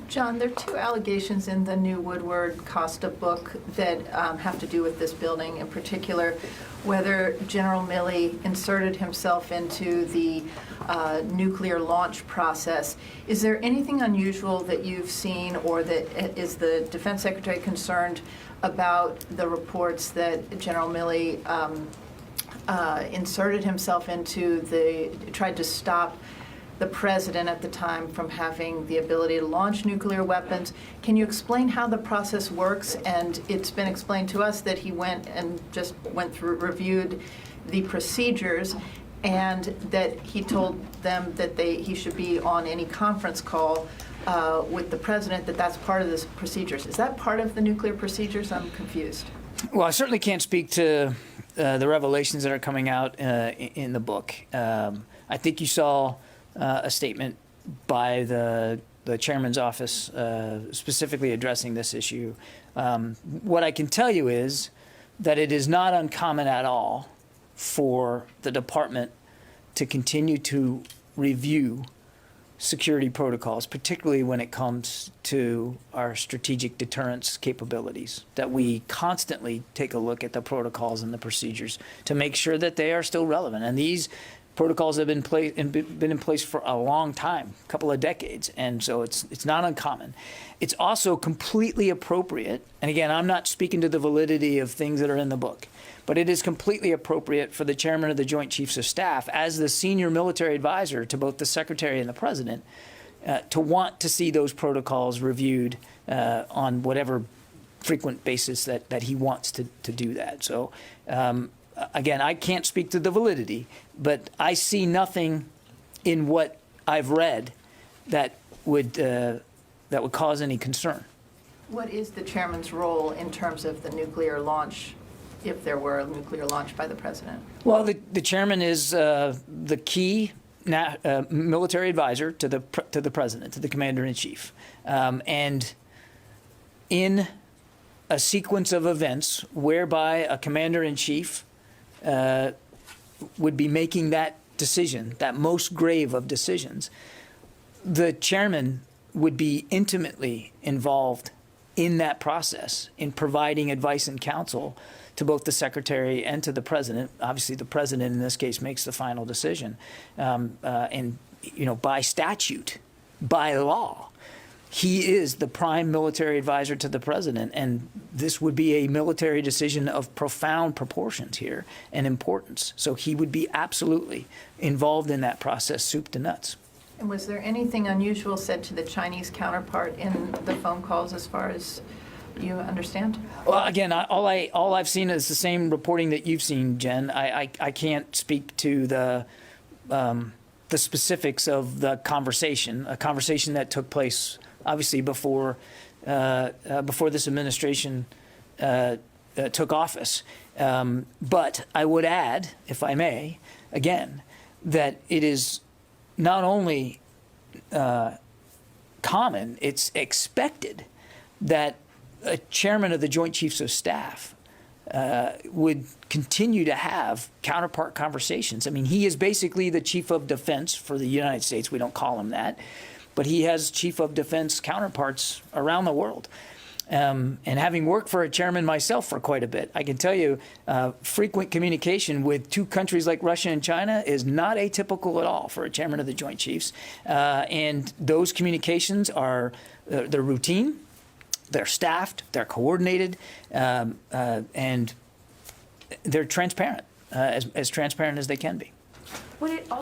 John, there are two allegations in the new Woodward-Costa book that have to do with this building, in particular, whether General Milley inserted himself into the nuclear launch process. Is there anything unusual that you've seen, or that is the Defense Secretary concerned about the reports that General Milley inserted himself into tried to stop the president at the time from having the ability to launch nuclear weapons? Can you explain how the process works? And it's been explained to us that he went through, reviewed the procedures, and that he told them that he should be on any conference call with the president, that's part of the procedures. Is that part of the nuclear procedures? I'm confused. Well, I certainly can't speak to the revelations that are coming out in the book. I think you saw a statement by the chairman's office specifically addressing this issue. What I can tell you is that it is not uncommon at all for the department to continue to review security protocols, particularly when it comes to our strategic deterrence capabilities, that we constantly take a look at the protocols and the procedures to make sure that they are still relevant. And these protocols have been in place for a long time, a couple of decades, and so it's not uncommon. It's also completely appropriate, and again, I'm not speaking to the validity of things that are in the book, but it is completely appropriate for the chairman of the Joint Chiefs of Staff, as the senior military advisor to both the secretary and the president, to want to see those protocols reviewed on whatever frequent basis that he wants to do that. So again, I can't speak to the validity, but I see nothing in what I've read that would cause any concern. What is the chairman's role in terms of the nuclear launch, if there were a nuclear launch by the president? Well, the chairman is the key military advisor to the president, to the commander-in-chief. And in a sequence of events whereby a commander-in-chief would be making that decision, that most grave of decisions, the chairman would be intimately involved in that process, in providing advice and counsel to both the secretary and to the president. Obviously, the president in this case makes the final decision. And by statute, by law, he is the prime military advisor to the president, and this would be a military decision of profound proportions here and importance. So he would be absolutely involved in that process, soup to nuts. And was there anything unusual said to the Chinese counterpart in the phone calls, as far as you understand? Well, again, all I've seen is the same reporting that you've seen, Jen. I can't speak to the specifics of the conversation, a conversation that took place obviously before this administration took office. But I would add, if I may, again, that it is not only common, it's expected that a chairman of the Joint Chiefs of Staff would continue to have counterpart conversations. I mean, he is basically the chief of defense for the United States. We don't call him that, but he has chief of defense counterparts around the world. And having worked for a chairman myself for quite a bit, I can tell you frequent communication with two countries like Russia and China is not atypical at all for a chairman of the Joint Chiefs. And those communications are they're routine, they're staffed, they're coordinated, and they're transparent, as transparent as they can be. Would it also